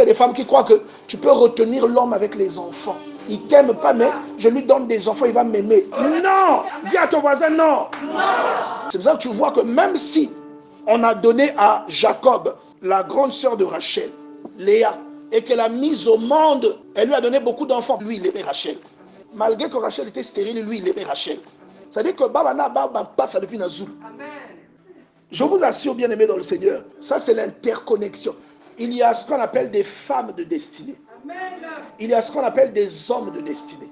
des femmes qui croient que tu peux retenir l'homme avec les enfants. Il ne t'aime pas, mais je lui donne des enfants, il va m'aimer. Non! Dis à ton voisin non! C'est pour ça que tu vois que même si on a donné à Jacob, la grande sœur de Rachel, Léa, et qu'elle a mise au monde, elle lui a donné beaucoup d'enfants. Lui, il aimait Rachel. Malgré que Rachel était stérile, lui, il aimait Rachel. C'est-à-dire que Babana passe depuis Nazoul. Je vous assure, bien aimé dans le Seigneur, ça c'est l'interconnexion. Il y a ce qu'on appelle des femmes de destinée. Il y a ce qu'on appelle des hommes de destinée.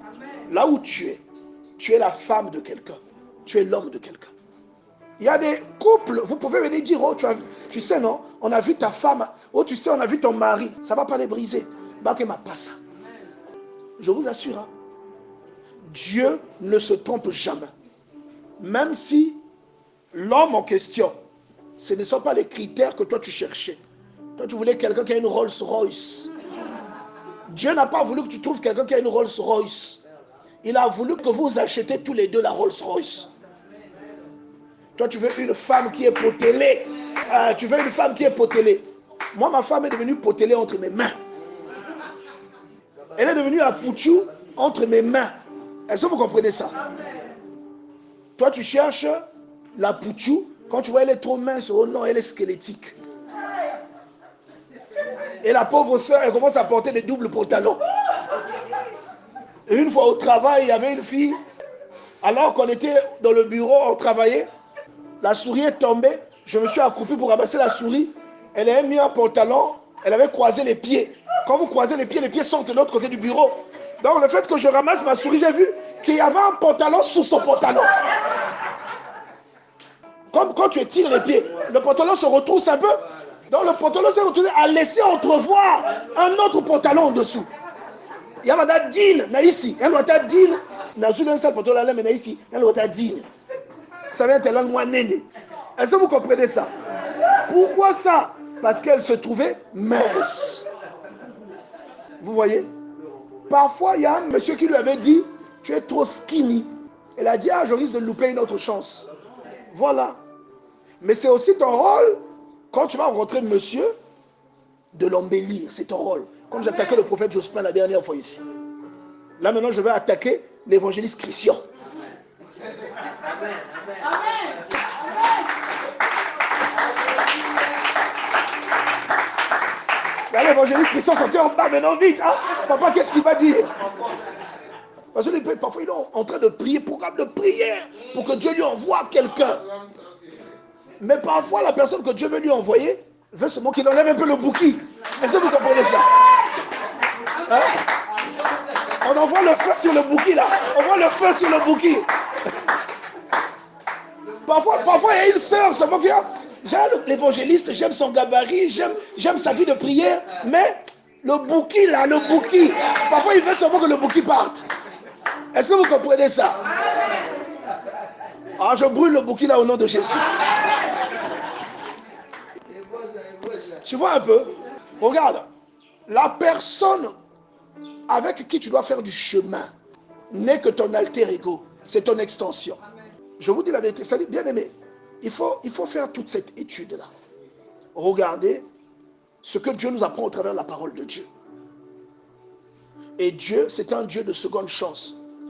Là où tu es la femme de quelqu'un. Tu es l'homme de quelqu'un. Il y a des couples, vous pouvez venir dire, oh, tu sais non, on a vu ta femme, oh tu sais, on a vu ton mari. Ça ne va pas les briser. Je vous assure, hein, Dieu ne se trompe jamais. Même si l'homme en question, ce ne sont pas les critères que toi tu cherchais. Toi tu voulais quelqu'un qui a une Rolls Royce. Dieu n'a pas voulu que tu trouves quelqu'un qui a une Rolls Royce. Il a voulu que vous achetiez tous les deux la Rolls Royce. Toi tu veux une femme qui est potelée. Tu veux une femme qui est potelée. Moi ma femme est devenue potelée entre mes mains. Elle est devenue un pouchou entre mes mains. Est-ce que vous comprenez ça? Toi tu cherches la pouchou. Quand tu vois elle est trop mince, oh non, elle est squelettique. Et la pauvre soeur, elle commence à porter des doubles pantalons. Et une fois au travail, il y avait une fille, alors qu'on était dans le bureau, on travaillait, la souris est tombée, je me suis accroupi pour ramasser la souris, elle avait mis un pantalon, elle avait croisé les pieds. Quand vous croisez les pieds sortent de l'autre côté du bureau. Donc le fait que je ramasse ma souris, j'ai vu qu'il y avait un pantalon sous son pantalon. Comme quand tu étires les pieds, le pantalon se retrousse un peu. Donc le pantalon s'est retrouvé à laisser entrevoir un autre pantalon en dessous. Il y a madame Dine, ici, elle doit être Dine. Nazul un seul pantalon là, mais ici, elle doit être Dine. Ça vient tellement moi néné. Est-ce que vous comprenez ça? Pourquoi ça? Parce qu'elle se trouvait mince. Vous voyez? Parfois, il y a un monsieur qui lui avait dit, tu es trop skinny. Elle a dit, ah, je risque de louper une autre chance. Voilà. Mais c'est aussi ton rôle, quand tu vas rencontrer monsieur, de l'embellir. C'est ton rôle. Comme j'attaquais le prophète Jospin la dernière fois ici. Là maintenant, je vais attaquer l'évangéliste Christian. Là, l'évangéliste Christian s'en fait en bas maintenant vite. Hein? Papa, qu'est-ce qu'il va dire? Parce que parfois, il est en train de prier, programme de prière, pour que Dieu lui envoie quelqu'un. Mais parfois, la personne que Dieu veut lui envoyer veut seulement qu'il enlève un peu le bouquet. Est-ce que vous comprenez ça? Hein? On envoie le feu sur le bouquet là. On voit le feu sur le bouquet. Parfois, il y a une sœur seulement qui a... J'aime l'évangéliste, j'aime son gabarit, j'aime sa vie de prière, mais le bouquet là, le bouquet, parfois il veut seulement que le bouquet parte. Est-ce que vous comprenez ça? Ah, je brûle le bouquet là au nom de Jésus. Tu vois un peu? Regarde, la personne avec qui tu dois faire du chemin n'est que ton alter ego, c'est ton extension. Je vous dis la vérité, ça dit bien aimé, il faut faire toute cette étude-là. Regardez ce que Dieu nous apprend au travers de la parole de Dieu. Et Dieu, c'est un Dieu de seconde chance.